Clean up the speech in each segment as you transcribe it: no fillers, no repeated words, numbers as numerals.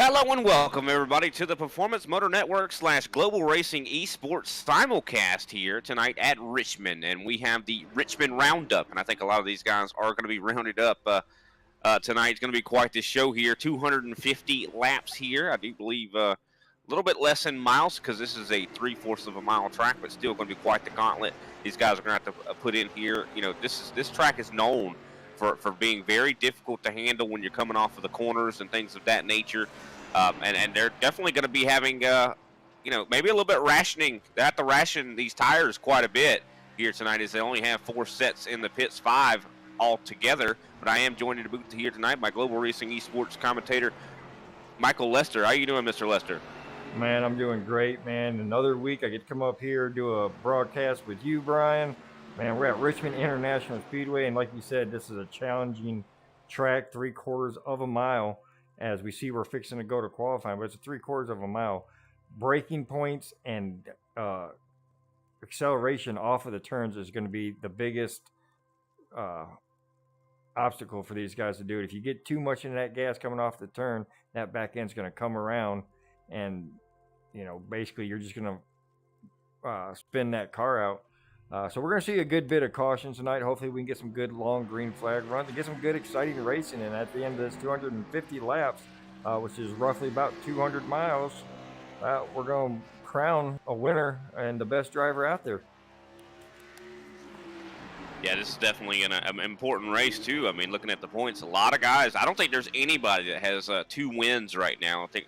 Hello and welcome everybody to the Performance Motor Network / Global Racing Esports simulcast here tonight at Richmond, and we have the Richmond Roundup, and I think a lot of these guys are going to be rounded up tonight. It's going to be quite the show here. 250 laps here. I do believe a little bit less in miles because this is a 3/4 of a mile track, but still going to be quite the gauntlet these guys are going to have to put in here. You know, this track is known for being very difficult to handle when you're coming off of the corners and things of that nature. And they're definitely going to be having, maybe a little bit rationing. They have to ration these tires quite a bit here tonight as they only have 4 sets in the pits, 5 altogether. But I am joined in the booth here tonight by Global Racing Esports commentator Michael Lester. How you doing, Mr. Lester? Man, I'm doing great, man. Another week I get to come up here, do a broadcast with you, Brian. Man, we're at Richmond International Speedway, and like you said, this is a challenging track, 3/4 of a mile. As we see, we're fixing to go to qualifying, but it's a 3/4 of a mile. Braking points and acceleration off of the turns is going to be the biggest obstacle for these guys to do it. If you get too much in that gas coming off the turn, that back end's going to come around, and basically you're just going to spin that car out. So we're going to see a good bit of caution tonight. Hopefully we can get some good long green flag runs and get some good exciting racing in at the end of this 250 laps, which is roughly about 200 miles. We're going to crown a winner and the best driver out there. Yeah, this is definitely an important race, too. I mean, looking at the points, a lot of guys. I don't think there's anybody that has 2 wins right now. I think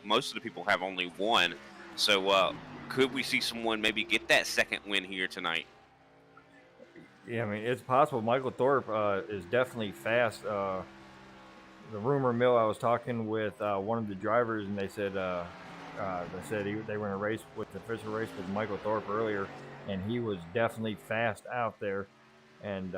most of the people have only 1. So could we see someone maybe get that second win here tonight? Yeah, I mean, it's possible. Michael Thorpe is definitely fast. The rumor mill, I was talking with one of the drivers, and they said they were in a race with the official race with Michael Thorpe earlier, and he was definitely fast out there. And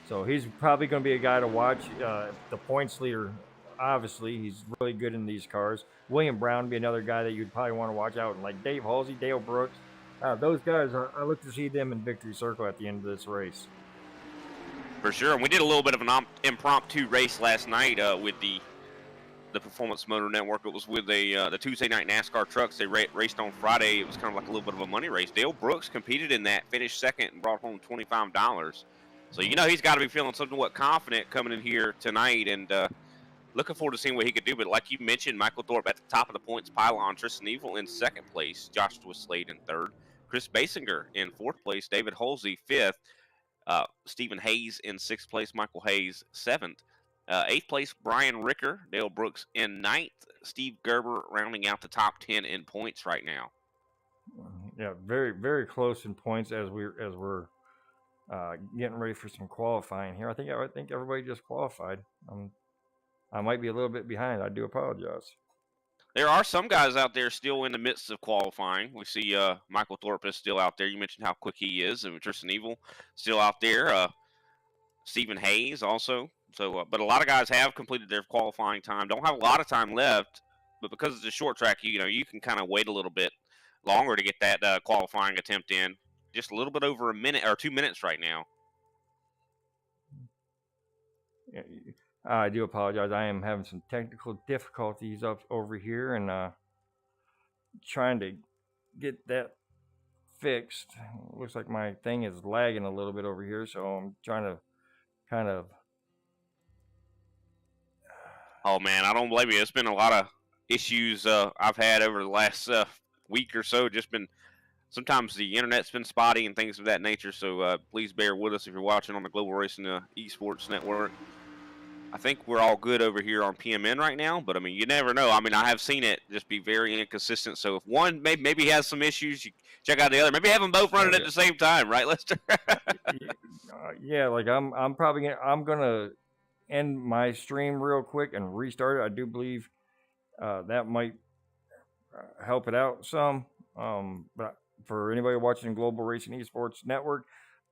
so he's probably going to be a guy to watch. The points leader, obviously, he's really good in these cars. William Brown would be another guy that you'd probably want to watch out. And like Dave Halsey, Dale Brooks, those guys, I look to see them in victory circle at the end of this race. For sure. And we did a little bit of an impromptu race last night with the Performance Motor Network. It was with the Tuesday night NASCAR trucks. They raced on Friday. It was kind of like a little bit of a money race. Dale Brooks competed in that, finished second, and brought home $25. So, he's got to be feeling somewhat confident coming in here tonight, and looking forward to seeing what he could do. But like you mentioned, Michael Thorpe at the top of the points pylon, Tristan Evil in second place, Joshua Slade in third, Chris Basinger in fourth place, David Halsey fifth, Stephen Hayes in sixth place, Michael Hayes seventh. Eighth place, Brian Ricker, Dale Brooks in ninth, Steve Gerber rounding out the top 10 in points right now. Yeah, very, very close in points as we're getting ready for some qualifying here. I think everybody just qualified. I might be a little bit behind. I do apologize. There are some guys out there still in the midst of qualifying. We see Michael Thorpe is still out there. You mentioned how quick he is, and Tristan Evil still out there. Stephen Hayes also. So, but a lot of guys have completed their qualifying time. Don't have a lot of time left, but because it's a short track, you can kind of wait a little bit longer to get that qualifying attempt in. Just a little bit over a minute or 2 minutes right now. Yeah, I do apologize. I am having some technical difficulties up over here and trying to get that fixed. Looks like my thing is lagging a little bit over here, so I'm trying to kind of. Oh, man, I don't blame you. It's been a lot of issues I've had over the last week or so. Just been sometimes the internet's been spotty and things of that nature. So please bear with us if you're watching on the Global Racing Esports Network. I think we're all good over here on PMN right now, but I mean, you never know. I mean, I have seen it just be very inconsistent. So if one maybe has some issues, you check out the other. Maybe have them both running at the same time, right, Lester? Yeah, like I'm gonna end my stream real quick and restart it. I do believe that might help it out some. But for anybody watching Global Racing Esports Network,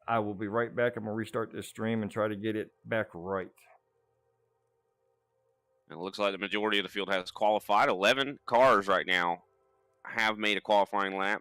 I will be right back. I'm gonna restart this stream and try to get it back right. It looks like the majority of the field has qualified. 11 cars right now have made a qualifying lap.